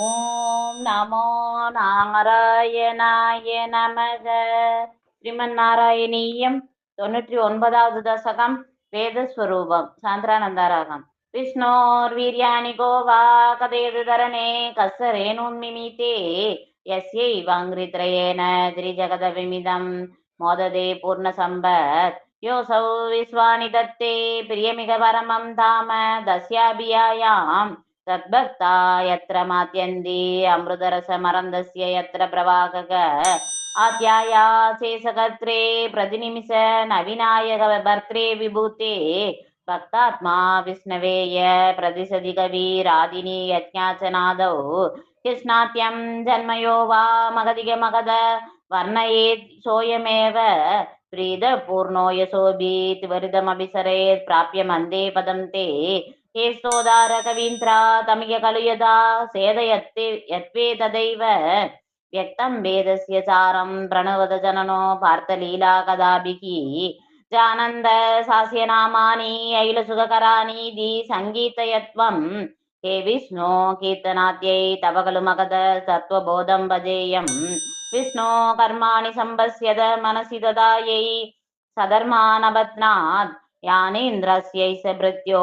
ஓம் நமோ நாராயணாய நமக. ஸ்ரீமன்னாராயணீயம் 99வது தசகம். வேதஸ்வரூபம். சாந்திரானந்தாராகம். விஷ்ணோர்வீர்யாணி கோவா கதேது தரணே கஸ்ஸரேணுன்மிமீதே யஸ்யைவாங்கிரித்ரயேண திரிஜகதவிமிதம் மோததே பூர்ணசம்பத் யோசௌ விஸ்வானி தத்தே பிரியமிக பரமம் தாம தஸ்யாபியாயாம் தத்பக்தா யத்ர மாத்யந்தி அமிர்தரசமரந்தஸ்ய யத்ர பிரவாகக ஆத்யாயா சேசகத்ரே பிரதிநிமிஷ நவிநாயக பர்த்ரே விபூதே பக்தாத்மா விஷ்ணவேய பிரதிசதி கவீராதினி யஜ்ஞாச்சநாதௌ கிருஷ்ணாத்யம் ஜன்மயோ வா மகதிக மகத வர்ணயேத் சோயமேவ प्रीद पूर्णो यशोभीत् वरिदमभिसरेत् प्राप्य मन्दे पदं ते हे स्तोदार कवीन्द्रा तमिय खलु यदा सेदयत्ते यत्वे तदैव व्यक्तं वेदस्य सारं प्रणवद जननो पार्थलीला कदाभिः जानन्द सास्य नामानि ऐलसुखकरानीति सङ्गीतयत्वं हे विष्णो कीर्तनाद्यै तव खलु मगध तत्त्वबोधं भजेयम् विष्णो कर्माणि सम्पश्यद मनसि ददायै सधर्मानबध्नात् यानेन्द्रस्यैष भृत्यो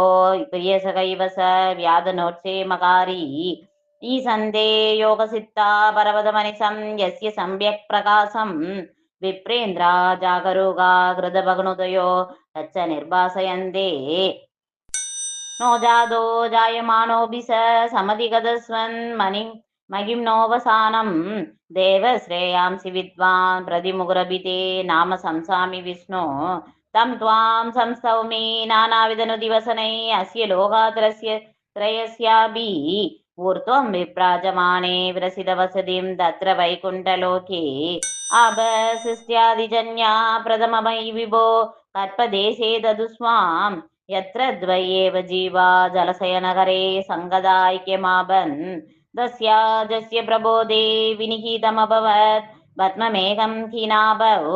प्रियसखैव स व्याधनोत्से मकारी ईसन्दे योगसिद्धा परवदमनिशं यस्य सम्यक् प्रकाशं विप्रेन्द्रा जागरूका कृतभग्नुदयो तच्च निर्भासयन्ते नो जादो जायमानोऽभि स समधिगतस्वन् महिम्नोऽवसानं देवश्रेयांसि विद्वान् प्रतिमुगुरभिते नाम संसामि विष्णो तं त्वां संस्तौमि नानाविधनुदिवसनै अस्य लोकात्रस्य त्रयस्यापि ऊर्ध्वं विप्राजमाने विरसितवसतिं तत्र वैकुण्ठलोके आभसृष्ट्यादिजन्या प्रथममयि विभो कल्पदेशे ददुस्वाम् यत्र द्वयेव जीवा जलशयनगरे सङ्गदाैक्यमाभन् दस्याजस्य प्रबोधे विनिहितमभवत् पद्ममेघं हीनाभौ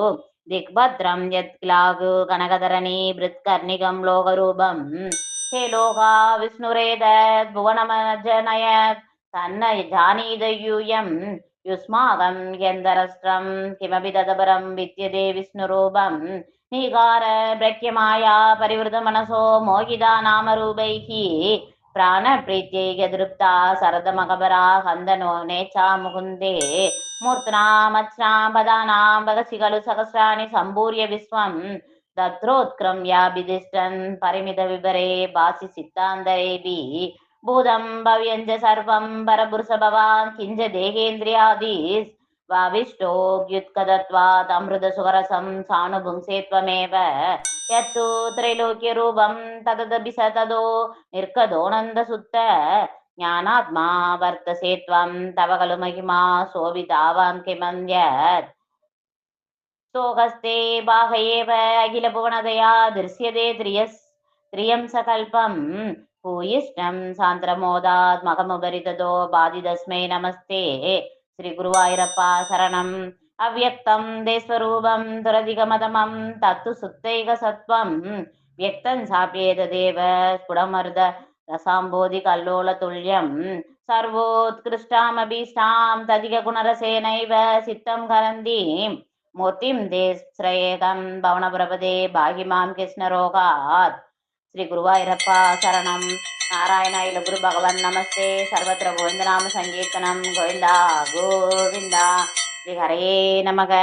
दिग्भद्रं यत्क्लागु कनकधरणी भृत्कर्णिकं लोकरूपं हे लोका विष्णुरेतद् भुवनमजनयत् तन्न जानीत यूयं युष्माकं यन्दरस्त्रं किमपि तदपरं विद्यते विष्णुरूपं नीकार प्रख्यमाया परिवृतमनसो मोहिता नामरूपैः प्राणप्रीत्यैकदृप्ता शरदमकबरा हन्दनो नेच्छा मुकुन्दे मूर्त्नामच्नां पदानां भगसि खलु सहस्राणि सम्पूर्य विश्वं तत्रोत्क्रम्याभितिष्ठन् परिमितविभरे भासि सिद्धान्तरेऽपि भूतं भव्यं च सर्वं परपुरुष भवान् किञ्च देहेन्द्रियादिस् वाविष्टोऽभ्युत्कतत्वात् अमृतसुखरसं सानुभुङ्से त्वमेव यत्तु त्रैलोक्यरूपं तदपि स तदो निर्गतोऽनन्दसुत्त ज्ञानात्मा वर्तसे त्वं तव खलु महिमा शोभितावान् किमन्यत् सोहस्ते बाह एव अखिलभुवनदया दृश्यते त्रियं सकल्पं भूयिष्ठं सान्द्रमोदात् मखमुपरिततो बाधितस्मै नमस्ते श्रीगुरुवायूरप्पा शरणम् अव्यक्तं देस्वरूपं दुरधिगमतमं तत्तु सुप्तैकसत्त्वं व्यक्तं साप्येतदेव स्फुटमर्द रसाम्बोधि कल्लोलतुल्यं सर्वोत्कृष्टामभीष्टां तदिकगुणरसेनैव चित्तं करन्तीं मूर्तिं ते श्रयेकं भवनप्रपदे भागिमां कृष्णरोगात् श्रीगुरुवायूरप्पा शरणं नारायणाय गुरु भगवन् नमस्ते सर्वत्र गोविन्दनाम संकीर्तनं गोविन्दा गोविन्दा श्री हरे नमः।